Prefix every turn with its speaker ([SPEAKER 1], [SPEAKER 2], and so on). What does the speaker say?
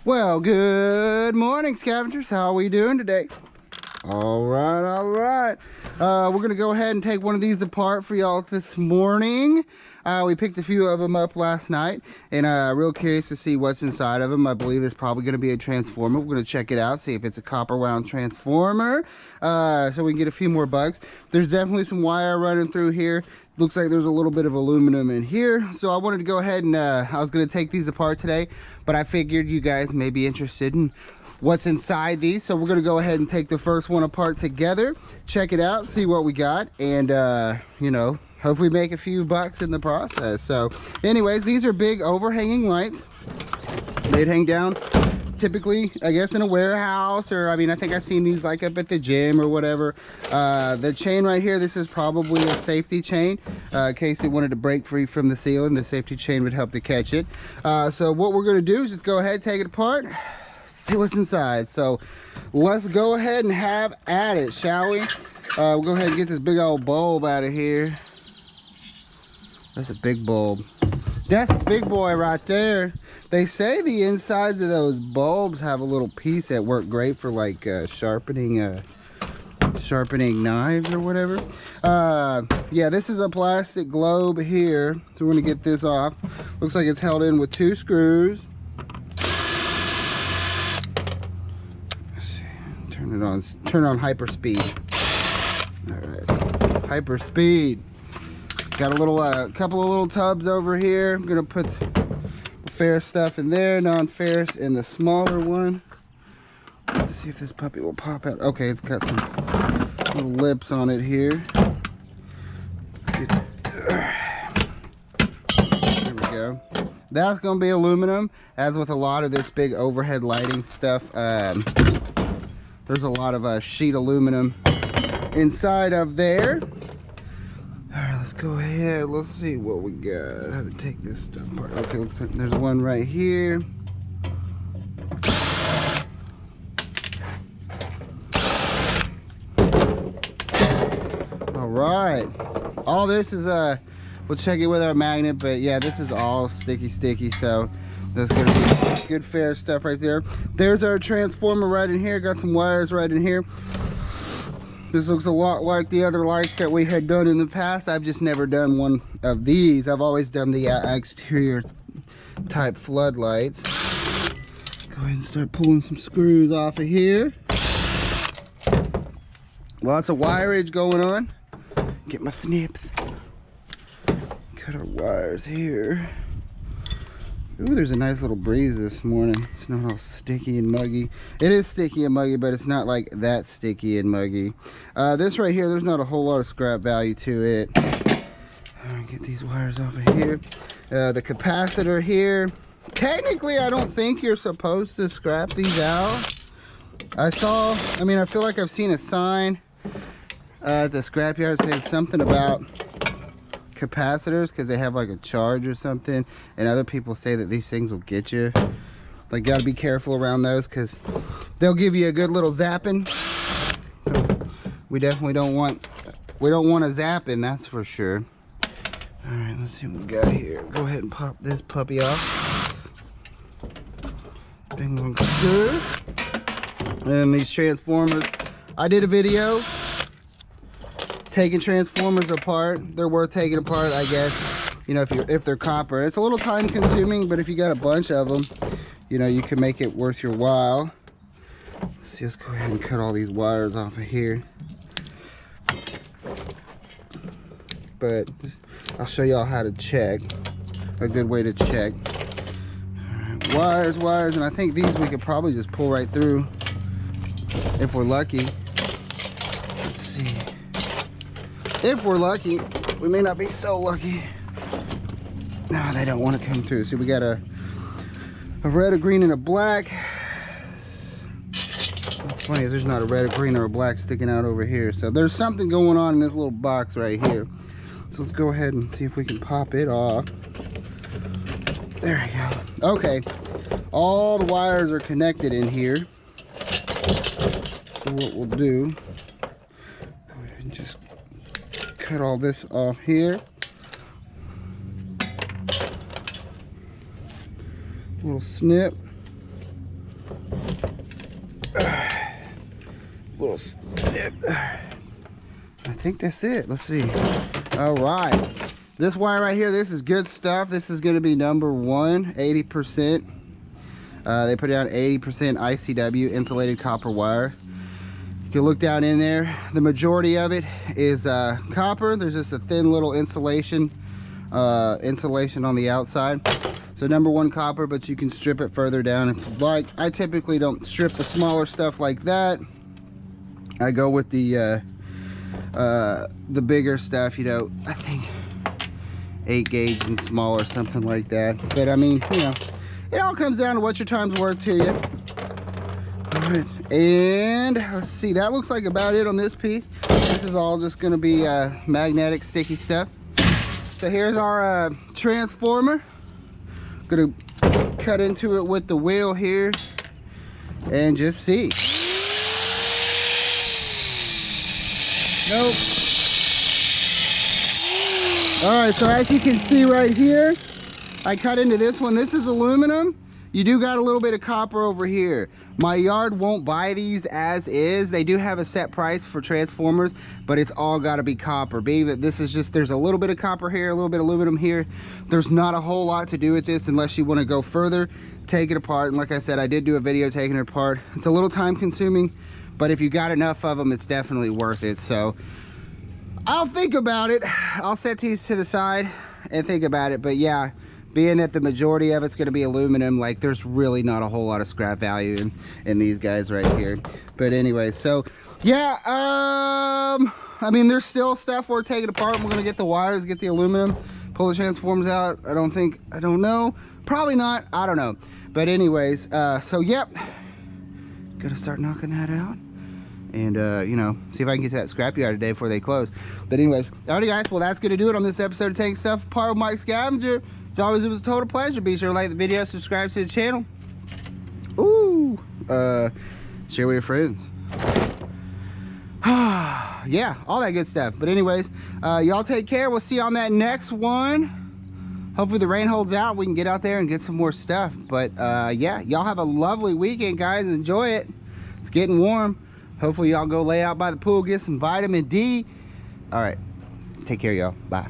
[SPEAKER 1] Well, good morning, scavengers. How are we doing today? All right. We're gonna go ahead and take one of these apart for y'all this morning. We picked a few of them up last night, and real curious to see what's inside of them. I believe there's probably gonna be a transformer. We're gonna check it out, see if it's a copper wound transformer, so we can get a few more bugs. There's definitely some wire running through here. Looks like there's a little bit of aluminum in here, so I wanted to go ahead and I was going to take these apart today, but I figured you guys may be interested in what's inside these, so we're going to go ahead and take the first one apart together, check it out, see what we got, and you know, hopefully make a few bucks in the process. So anyways, these are big overhanging lights. They'd hang down typically, I guess, in a warehouse, or I mean, I think I've seen these like up at the gym or whatever. The chain right here, this is probably a safety chain, in case it wanted to break free from the ceiling. The safety chain would help to catch it. So what we're going to do is just go ahead, take it apart, see what's inside. So let's go ahead and have at it, shall we? We'll go ahead and get this big old bulb out of here. That's a big bulb. That's a big boy right there. They say the insides of those bulbs have a little piece that work great for like sharpening knives or whatever. Yeah, this is a plastic globe here, so we're gonna get this off. Looks like it's held in with 2 screws. Let's see. Turn it on hyper speed. All right, hyper speed. Got a little couple of little tubs over here. I'm gonna put ferrous stuff in there, non-ferrous in the smaller one. Let's see if this puppy will pop out. Okay, it's got some little lips on it here. There we go. That's gonna be aluminum. As with a lot of this big overhead lighting stuff, there's a lot of sheet aluminum inside of there. Alright, let's go ahead. Let's see what we got. How to take this stuff apart. Okay, looks like there's one right here. Alright. All this is we'll check it with our magnet, but yeah, this is all sticky, so that's gonna be good fair stuff right there. There's our transformer right in here. Got some wires right in here. This looks a lot like the other lights that we had done in the past. I've just never done one of these. I've always done the exterior type floodlights. Go ahead and start pulling some screws off of here. Lots of wireage going on. Get my snips. Cut our wires here. Ooh, there's a nice little breeze this morning. It's not all sticky and muggy. It is sticky and muggy, but it's not like that sticky and muggy. This right here, there's not a whole lot of scrap value to it. Get these wires off of here. The capacitor here. Technically, I don't think you're supposed to scrap these out. I feel like I've seen a sign at the scrapyard saying something about capacitors because they have like a charge or something, and other people say that these things will get you. Like, gotta be careful around those because they'll give you a good little zapping. We definitely don't want a zapping, that's for sure. All right, let's see what we got here. Go ahead and pop this puppy off. Big long screw. And these transformers, I did a video taking transformers apart. They're worth taking apart, I guess, you know, if they're copper. It's a little time consuming, but if you got a bunch of them, you know, you can make it worth your while. Let's just go ahead and cut all these wires off of here. But I'll show y'all how to check, a good way to check. All right, wires, and I think these we could probably just pull right through if we're lucky. Let's see. If we're lucky. We may not be so lucky. No, they don't want to come through. See, we got a red, a green, and a black. What's funny is there's not a red, a green, or a black sticking out over here. So there's something going on in this little box right here. So let's go ahead and see if we can pop it off. There we go. Okay. All the wires are connected in here. So what we'll do, go ahead and just cut all this off here. Little snip. else? I think that's it. Let's see. All right. This wire right here, this is good stuff. This is going to be number 1, 80%. They put down 80% ICW, insulated copper wire. You can look down in there. The majority of it is copper. There's just a thin little insulation on the outside. So number 1 copper, but you can strip it further down if you'd like. I typically don't strip the smaller stuff like that. I go with the bigger stuff, you know, I think 8 gauge and smaller, something like that. But I mean, you know, it all comes down to what your time's worth to you. All right, and let's see, that looks like about it on this piece. This is all just going to be magnetic sticky stuff. So here's our transformer. Gonna cut into it with the wheel here and just see. Nope. All right, so as you can see right here, I cut into this one. This is aluminum. You do got a little bit of copper over here. My yard won't buy these as is. They do have a set price for transformers, but it's all got to be copper. Being that this is just, there's a little bit of copper here, a little bit of aluminum here. There's not a whole lot to do with this unless you want to go further, take it apart. And like I said, I did do a video taking it apart. It's a little time consuming, but if you got enough of them, it's definitely worth it. So I'll think about it. I'll set these to the side and think about it. But yeah, being that the majority of it's going to be aluminum, like there's really not a whole lot of scrap value in these guys right here. But anyway, so yeah, I mean, there's still stuff we're taking apart. We're going to get the wires, get the aluminum, pull the transformers out. I don't know, probably not, I don't know. But anyways, so yep, gonna start knocking that out and you know, see if I can get to that scrapyard today before they close. But anyways, alrighty guys, well that's gonna do it on this episode of Taking Stuff Apart with Mike Scavenger. As always, it was a total pleasure. Be sure to like the video, subscribe to the channel. Ooh, share with your friends. Yeah, all that good stuff. But anyways, y'all take care. We'll see you on that next one. Hopefully the rain holds out. We can get out there and get some more stuff. But yeah, y'all have a lovely weekend, guys. Enjoy it. It's getting warm. Hopefully y'all go lay out by the pool, get some vitamin D. All right, take care, y'all. Bye.